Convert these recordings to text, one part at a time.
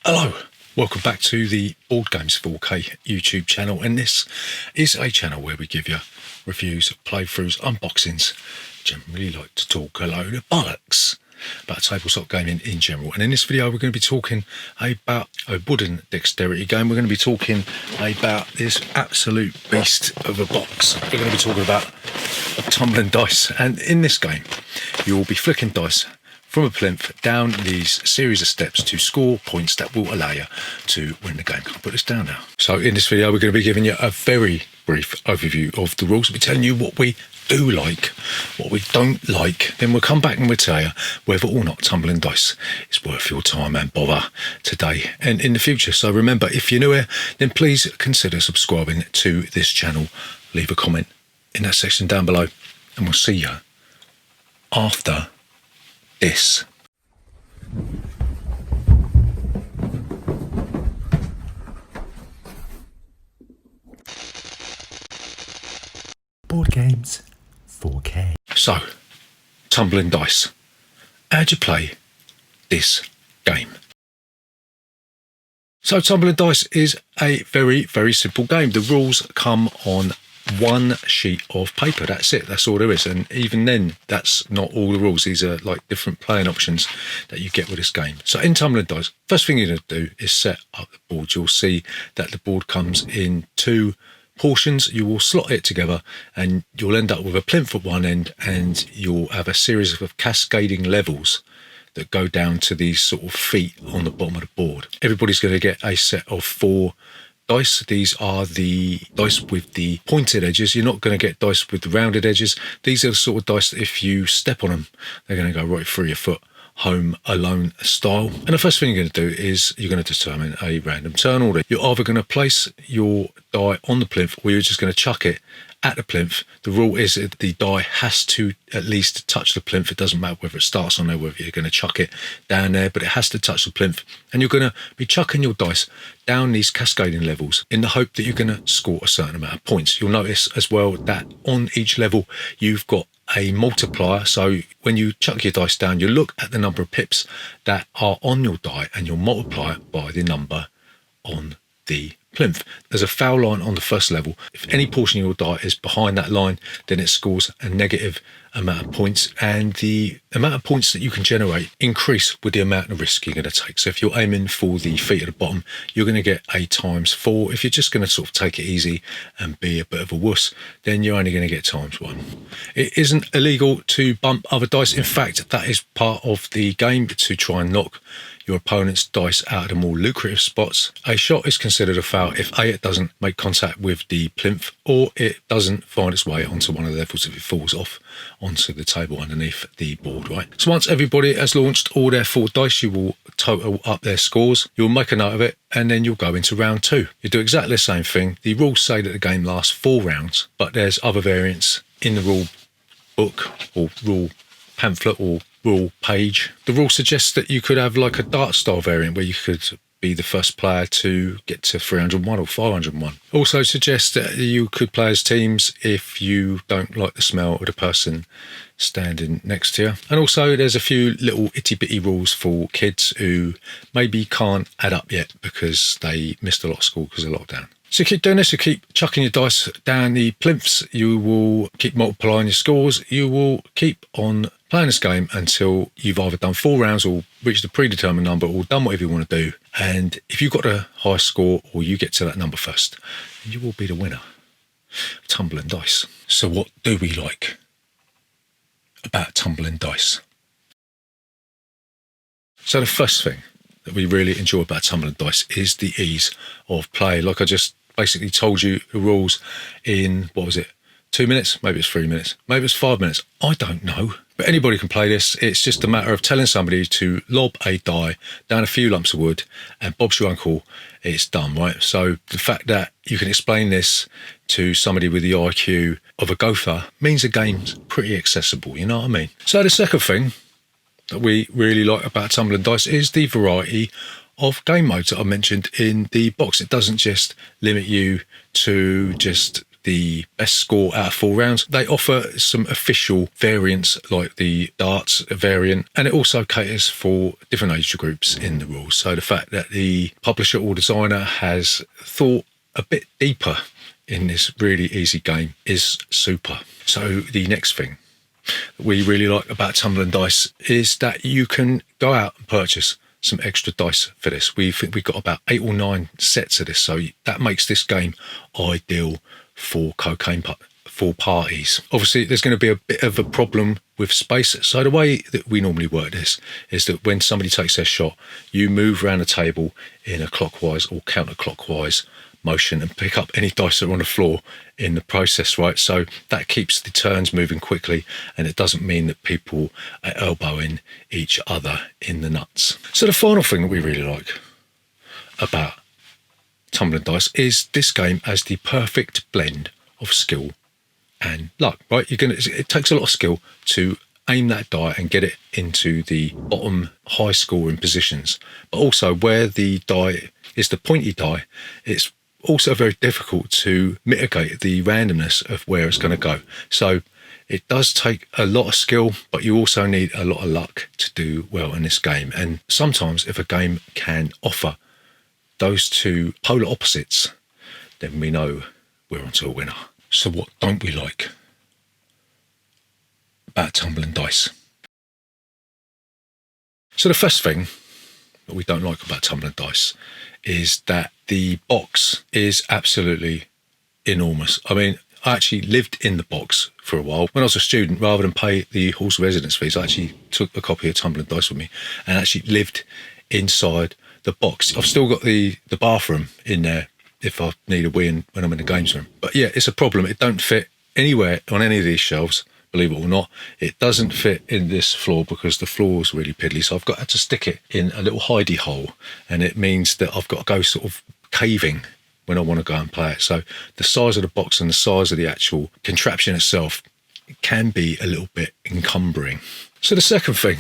Hello, welcome back to the Board Games 4K YouTube channel, and this is a channel where we give you reviews, playthroughs, unboxings. Generally like to talk a load of bollocks about tabletop gaming in general, and in this video we're going to be talking about a wooden dexterity game. We're going to be talking about this absolute beast of a box. We're going to be talking about Tumblin Dice, and in this game you will be flicking dice from a plinth down these series of steps to score points that will allow you to win the game. Can I put this down now? So in this video we're going to be giving you a very brief overview of the rules. We'll be telling you what we do like, what we don't like, then we'll come back and we'll tell you whether or not Tumblin Dice is worth your time and bother today and in the future. So remember, if you're new here, then please consider subscribing to this channel. Leave a comment in that section down below, and we'll see you after this. Board Games 4K. So, Tumblin Dice. How'd you play this game? So, Tumblin Dice is a very, very simple game. The rules come on one sheet of paper. That's it. That's all there is. And even then, that's not all the rules. These are like different playing options that you get with this game. So in Tumblin Dice, first thing you're going to do is set up the board. You'll see that the board comes in two portions. You will slot it together and you'll end up with a plinth at one end, and you'll have a series of cascading levels that go down to these sort of feet on the bottom of the board. Everybody's going to get a set of 4 dice. These are the dice with the pointed edges. You're not going to get dice with the rounded edges. These are the sort of dice that if you step on them, they're going to go right through your foot, home alone style. And the first thing you're going to do is you're going to determine a random turn order. You're either going to place your die on the plinth, or you're just going to chuck it at the plinth. The rule is that the die has to at least touch the plinth. It doesn't matter whether it starts on there, whether you're going to chuck it down there, but it has to touch the plinth. And you're going to be chucking your dice down these cascading levels in the hope that you're going to score a certain amount of points. You'll notice as well that on each level you've got a multiplier. So when you chuck your dice down, you look at the number of pips that are on your die and you'll multiply it by the number on the plinth. There's a foul line on the first level. If any portion of your die is behind that line, then it scores a negative amount of points, and the amount of points that you can generate increase with the amount of risk you're going to take. So if you're aiming for the feet at the bottom, you're going to get a ×4. If you're just going to sort of take it easy and be a bit of a wuss, then you're only going to get ×1. It isn't illegal to bump other dice. In fact, that is part of the game, to try and knock your opponent's dice out of the more lucrative spots. A shot is considered a foul if A, it doesn't make contact with the plinth, or it doesn't find its way onto one of the levels if it falls off onto the table underneath the board, right? So once everybody has launched all their 4 dice, you will total up their scores. You'll make a note of it, and then you'll go into round 2. You do exactly the same thing. The rules say that the game lasts 4 rounds, but there's other variants in the rule book or rule pamphlet or rule page. The rule suggests that you could have like a dart style variant where you could be the first player to get to 301 or 501. Also suggests that you could play as teams if you don't like the smell of the person standing next to you. And also there's a few little itty bitty rules for kids who maybe can't add up yet because they missed a lot of school because of lockdown. So keep doing this, you keep chucking your dice down the plinths, you will keep multiplying your scores, you will keep on playing this game until you've either done 4 rounds or reached a predetermined number or done whatever you want to do. And if you've got a high score or you get to that number first, then you will be the winner of Tumblin Dice. So what do we like about Tumblin Dice? So the first thing that we really enjoy about Tumblin Dice is the ease of play. Like I just basically told you the rules in, 2 minutes? Maybe it's 3 minutes. Maybe it's 5 minutes. I don't know. But anybody can play this. It's just a matter of telling somebody to lob a die down a few lumps of wood, and Bob's your uncle, it's done, right? So the fact that you can explain this to somebody with the IQ of a gopher means the game's pretty accessible, you know what I mean? So the second thing that we really like about Tumblin Dice is the variety of game modes that I mentioned in the box. It doesn't just limit you to just the best score out of 4 rounds. They offer some official variants like the darts variant, and it also caters for different age groups in the rules. So the fact that the publisher or designer has thought a bit deeper in this really easy game is super. So the next thing that we really like about Tumblin Dice is that you can go out and purchase some extra dice for this. We think we've got about 8 or 9 sets of this, so that makes this game ideal for cocaine for parties. Obviously, there's going to be a bit of a problem with space. So the way that we normally work this is that when somebody takes their shot, you move around the table in a clockwise or counterclockwise motion and pick up any dice that are on the floor in the process, right? So that keeps the turns moving quickly, and it doesn't mean that people are elbowing each other in the nuts. So the final thing that we really like about Tumblin Dice is this game has the perfect blend of skill and luck, right? It takes a lot of skill to aim that die and get it into the bottom high scoring positions, but also where the die is the pointy die, it's also very difficult to mitigate the randomness of where it's going to go. So it does take a lot of skill, but you also need a lot of luck to do well in this game. And sometimes if a game can offer those two polar opposites, then we know we're onto a winner. So what don't we like about Tumblin Dice? So the first thing that we don't like about Tumblin Dice is that the box is absolutely enormous. I mean, I actually lived in the box for a while. When I was a student, rather than pay the halls residence fees, I actually took a copy of Tumblin Dice with me and actually lived inside the box. I've still got the bathroom in there if I need a wee when I'm in the games room. But yeah, it's a problem. It don't fit anywhere on any of these shelves. Believe it or not, it doesn't fit in this floor because the floor is really piddly. So I've got to stick it in a little hidey hole, and it means that I've got to go sort of caving when I want to go and play it. So the size of the box and the size of the actual contraption itself can be a little bit encumbering. So the second thing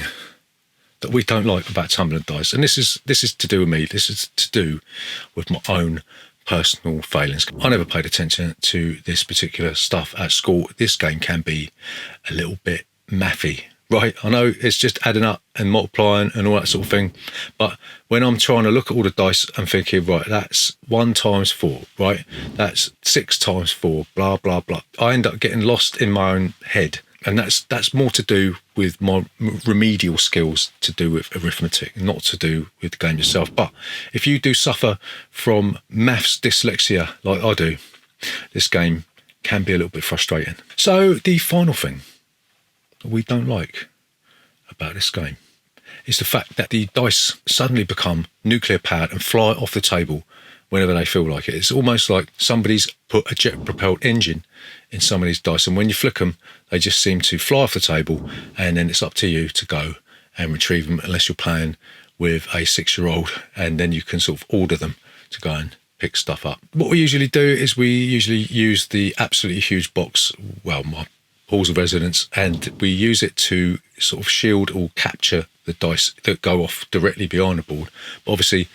that we don't like about Tumblin Dice, and this is to do with me, this is to do with my own personal failings. I never paid attention to this particular stuff at school. This game can be a little bit mathy, right? I know it's just adding up and multiplying and all that sort of thing, but when I'm trying to look at all the dice, I'm thinking, right, that's 1 times 4, right? That's 6 times 4, blah, blah, blah. I end up getting lost in my own head. And that's more to do with my remedial skills to do with arithmetic, not to do with the game itself. But if you do suffer from maths dyslexia like I do, this game can be a little bit frustrating. So the final thing that we don't like about this game is the fact that the dice suddenly become nuclear powered and fly off the table whenever they feel like it. It's almost like somebody's put a jet-propelled engine in some of these dice, and when you flick them, they just seem to fly off the table, and then it's up to you to go and retrieve them, unless you're playing with a 6-year-old, and then you can sort of order them to go and pick stuff up. What we usually do is we usually use the absolutely huge box, well, my halls of residence, and we use it to sort of shield or capture the dice that go off directly behind the board. But obviously,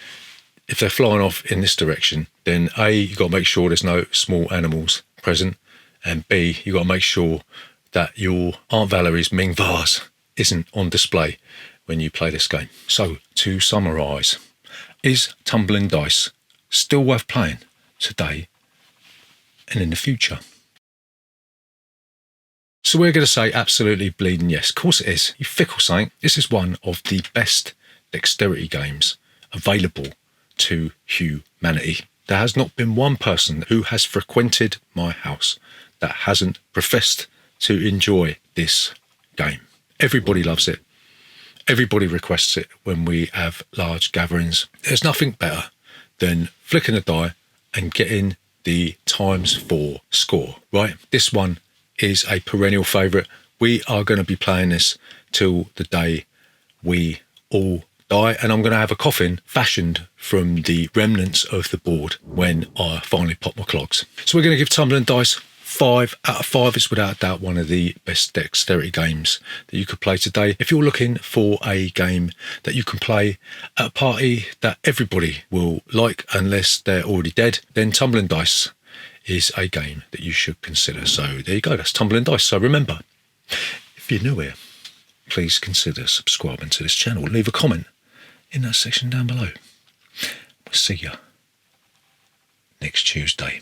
if they're flying off in this direction, then A, you've got to make sure there's no small animals present, and B, you've got to make sure that your Aunt Valerie's Ming vase isn't on display when you play this game. So, to summarise, is Tumblin Dice still worth playing today and in the future? So we're going to say absolutely bleeding yes. Of course it is. You fickle saint. This is one of the best dexterity games available to humanity. There has not been one person who has frequented my house that hasn't professed to enjoy this game. Everybody loves it. Everybody requests it when we have large gatherings. There's nothing better than flicking a die and getting the ×4 score, right? This one is a perennial favourite. We are going to be playing this till the day we all die, and I'm going to have a coffin fashioned from the remnants of the board when I finally pop my clogs. So we're going to give Tumblin Dice 5 out of 5. It's without a doubt one of the best dexterity games that you could play today. If you're looking for a game that you can play at a party that everybody will like unless they're already dead, then Tumblin Dice is a game that you should consider. So there you go, that's Tumblin Dice. So remember, if you're new here, please consider subscribing to this channel. Leave a comment in that section down below. We'll see you next Tuesday.